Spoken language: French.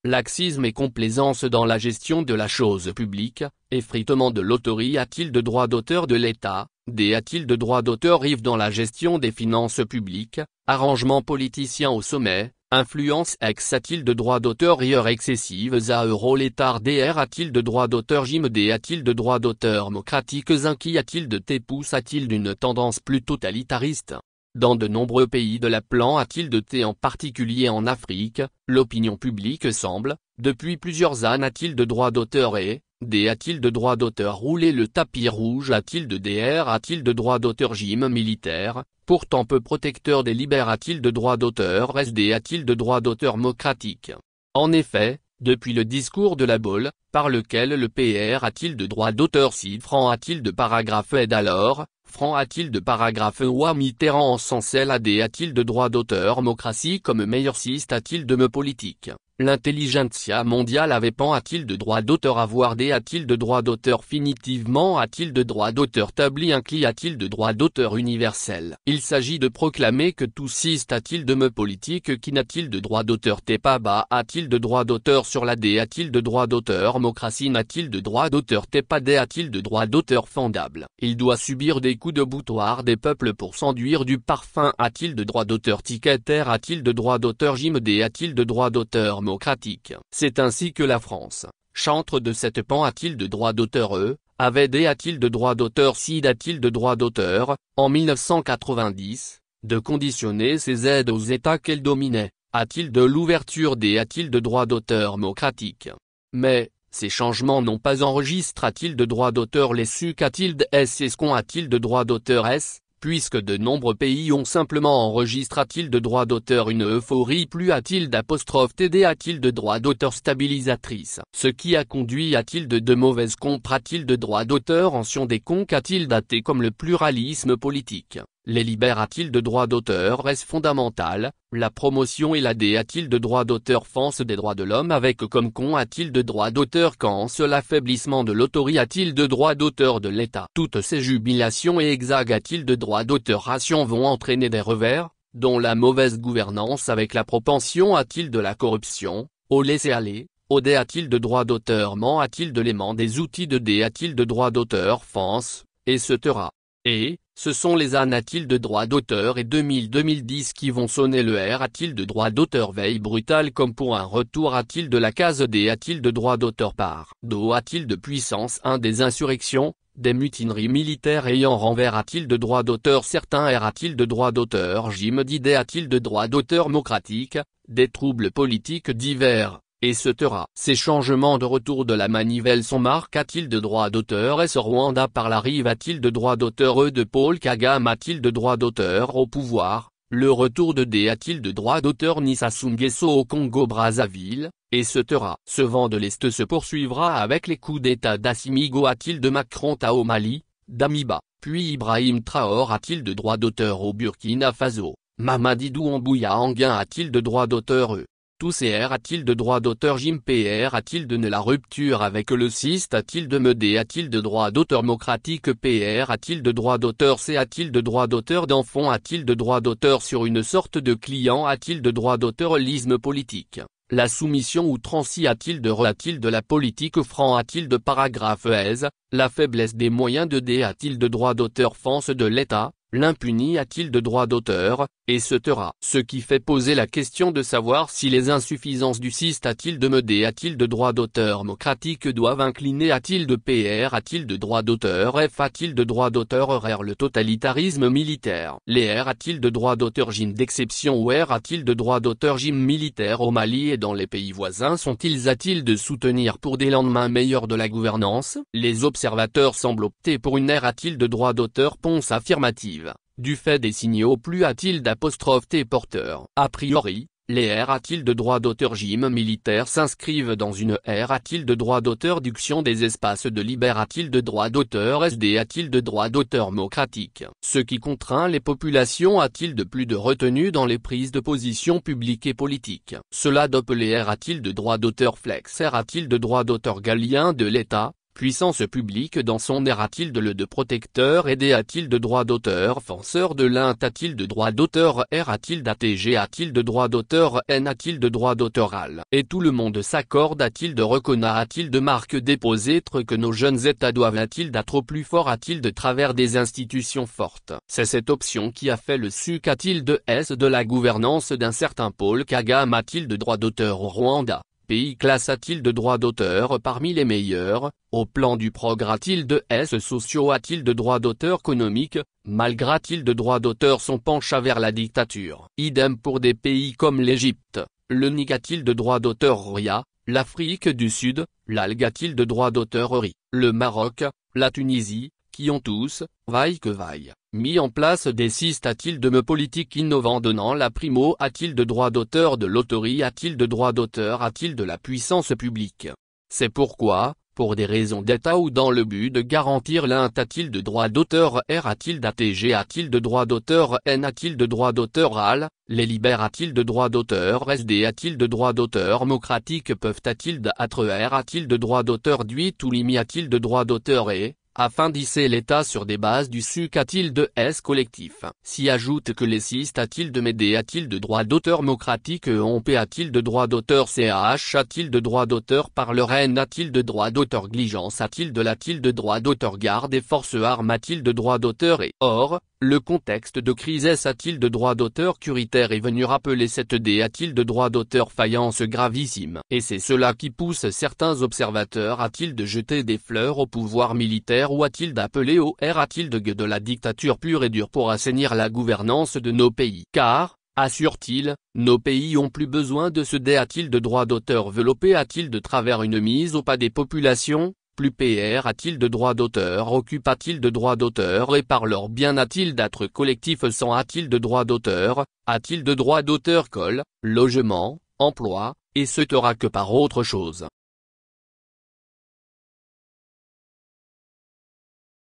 laxisme et complaisance dans la gestion de la chose publique, effritement de l'autorité a-t-il de droit d'auteur de l'État, a-t-il de droit d'auteur rive dans la gestion des finances publiques, arrangements politiciens au sommet, influence ex a-t-il de droit d'auteur rigueur excessives à euro l'état a-t-il de droit d'auteur gym a-t-il de droit d'auteur démocratique inqui a-t-il de pousse a-t-il d'une tendance plus totalitariste? Dans de nombreux pays de la plan a-t-il de en particulier en Afrique, l'opinion publique semble, depuis plusieurs années a-t-il de droit d'auteur et, a-t-il de droit d'auteur rouler le tapis rouge a-t-il de a-t-il de droit d'auteur gym militaire, pourtant peu protecteur des libères a-t-il de droit d'auteur a-t-il de droit d'auteur démocratique? En effet, depuis le discours de la Baule, par lequel le PR a-t-il de droit d'auteur si franc a-t-il de paragraphe aide alors, franc a-t-il de paragraphe ou Mitterrand en Sancel a-t-il de droit d'auteur démocratie comme meilleur siste a-t-il de me politique? L'intelligentsia mondiale avait pan a-t-il de droit d'auteur avoir a-t-il de droit d'auteur finitivement a-t-il de droit d'auteur tabli incli a-t-il de droit d'auteur universel? Il s'agit de proclamer que tout siste a-t-il de me politique qui n'a-t-il de droit d'auteur pas bas a-t-il de droit d'auteur sur la a-t-il de droit d'auteur démocratie n'a-t-il de droit d'auteur pas a-t-il de droit d'auteur fondable? Il doit subir des coups de boutoir des peuples pour s'enduire du parfum a-t-il de droit d'auteur ticketer a-t-il de droit d'auteur gym a-t-il de droit d'auteur démocratique? C'est ainsi que la France, chantre de cette pan a-t-il de droit d'auteur avait a-t-il de droit d'auteur a-t-il de droit d'auteur, en 1990, de conditionner ses aides aux États qu'elle dominait, a-t-il de l'ouverture a-t-il de droit d'auteur démocratique? Mais, ces changements n'ont pas enregistré a-t-il de droit d'auteur les suc a-t-il de est-ce a-t-il de droit d'auteur puisque de nombreux pays ont simplement enregistré a-t-il de droit d'auteur une euphorie plus a-t-il d'apostrophe td a-t-il de droit d'auteur stabilisatrice, ce qui a conduit a-t-il de mauvaises compres a-t-il de droit d'auteur ancien des conques a-t-il daté comme le pluralisme politique, les libères a-t-il de droit d'auteur reste fondamental, la promotion et la a-t-il de droit d'auteur défense des droits de l'homme avec comme con a-t-il de droit d'auteur quand l'affaiblissement de l'autorité a-t-il de droit d'auteur de l'État. Toutes ces jubilations et exag a-t-il de droit d'auteur ration vont entraîner des revers, dont la mauvaise gouvernance avec la propension a-t-il de la corruption, au laisser-aller, au a-t-il de droit d'auteur ment a-t-il de l'aimant des outils de a-t-il de droit d'auteur France, etc. Et, ce sont les a-t-il de droit d'auteur et 2010 qui vont sonner le a-t-il de droit d'auteur veille brutale comme pour un retour a-t-il de la case a-t-il de droit d'auteur par a-t-il de puissance des insurrections, des mutineries militaires ayant renvers a-t-il de droit d'auteur certains a-t-il de droit d'auteur gym a-t-il de droit d'auteur démocratique, des troubles politiques divers, etc. Ces changements de retour de la manivelle sont marque a-t-il de droit d'auteur Rwanda par la rive a-t-il de droit d'auteur de Paul Kagame a-t-il de droit d'auteur au pouvoir, le retour de a-t-il de droit d'auteur Sassou Nguesso au Congo-Brazzaville, etc. Ce vent de l'Est se poursuivra avec les coups d'état d'Assimi Go a-t-il de Macron au Mali, d'Amiba, puis Ibrahim Traoré a-t-il de droit d'auteur au Burkina Faso, Mamadou Doumbouya Anguin a-t-il de droit d'auteur Tous ces a-t-il de droit d'auteur Jim PR a-t-il de la rupture avec le CIST a-t-il de me a-t-il de droit d'auteur démocratique PR a-t-il de droit d'auteur C a-t-il de droit d'auteur d'enfant a-t-il de droit d'auteur sur une sorte de client a-t-il de droit d'auteurisme politique, la soumission outrancière a-t-il de la politique franc a-t-il de paragraphe aise, la faiblesse des moyens de a-t-il de droit d'auteur France de l'État, l'impuni a-t-il de droit d'auteur, etc. Ce qui fait poser la question de savoir si les insuffisances du CIST a-t-il de me a-t-il de droit d'auteur démocratique doivent incliner a-t-il de PR a-t-il de droit d'auteur F a-t-il de droit d'auteur RR le totalitarisme militaire. Les R a-t-il de droit d'auteur gym d'exception ou R a-t-il de droit d'auteur gym militaire au Mali et dans les pays voisins sont-ils a-t-il de soutenir pour des lendemains meilleurs de la gouvernance? Les observateurs semblent opter pour une R a-t-il de droit d'auteur ponce affirmative. Du fait des signaux plus a-t-il d'apostrophe T porteur. A priori, les R a-t-il de droit d'auteur gym militaire s'inscrivent dans une R a-t-il de droit d'auteur duction des espaces de libère a-t-il de droit d'auteur SD a-t-il de droit d'auteur démocratique. Ce qui contraint les populations a-t-il de plus de retenue dans les prises de position publiques et politiques. Cela dope les R a-t-il de droit d'auteur flex R a-t-il de droit d'auteur galien de l'État, puissance publique dans son air a-t-il de protecteur et a-t-il de droit d'auteur Fenseur de l'int a-t-il de droit d'auteur R a-t-il d'ATG a-t-il de droit d'auteur N a-t-il de droit d'autoral Et tout le monde s'accorde a-t-il de reconnaît a-t-il de marque déposée que nos jeunes États doivent a-t-il d'être au plus fort a-t-il de travers des institutions fortes C'est cette option qui a fait le suc a-t-il de la gouvernance d'un certain Paul Kagame a-t-il de droit d'auteur au Rwanda Pays classe a-t-il de droits d'auteur parmi les meilleurs, au plan du progrès a-t-il de sociaux a-t-il de droits d'auteur économiques, malgré a-t-il de droits d'auteur son penchant vers la dictature. Idem pour des pays comme l'Égypte, le Niger a-t-il de droits d'auteur RIA, l'Afrique du Sud, l'Algérie a-t-il de droits d'auteur RI, le Maroc, la Tunisie, qui ont tous, vaille que vaille, mis en place des systèmes de politiques innovants donnant la primo a-t-il de droit d'auteur de l'autorie a-t-il de droit d'auteur a-t-il de la puissance publique. C'est pourquoi, pour des raisons d'État ou dans le but de garantir l'int a-t-il de droit d'auteur R a-t-il d'ATG a-t-il de droit d'auteur N a-t-il de droit d'auteur AL, les libères a-t-il de droit d'auteur SD a-t-il de droit d'auteur démocratique peuvent a-t-il d'être R a-t-il de droit d'auteur DUIT ou LIMI a-t-il de droit d'auteur et afin d'hisser l'État sur des bases du suc a-t-il de collectif. S'y ajoute que les CIST a-t-il de MED a-t-il de droit d'auteur démocratique OMP a-t-il de droit d'auteur CAH a-t-il de droit d'auteur par le Rennes a-t-il de droit d'auteur Gligence a-t-il de droit d'auteur garde des forces armes a-t-il de droit d'auteur et or, le contexte de crise a-t-il de droit d'auteur curitaire est venu rappeler cette a-t-il de droit d'auteur faïence gravissime. Et c'est cela qui pousse certains observateurs a-t-il de jeter des fleurs au pouvoir militaire ou a-t-il d'appeler au R a-t-il de la dictature pure et dure pour assainir la gouvernance de nos pays. Car, assure-t-il, nos pays ont plus besoin de ce a-t-il de droit d'auteur développé a-t-il de travers une mise au pas des populations. Plus PR a-t-il de droit d'auteur occupe a-t-il de droit d'auteur et par leur bien a-t-il d'être collectif sans a-t-il de droit d'auteur, a-t-il de droit d'auteur logement, emploi, et ce sera que par autre chose.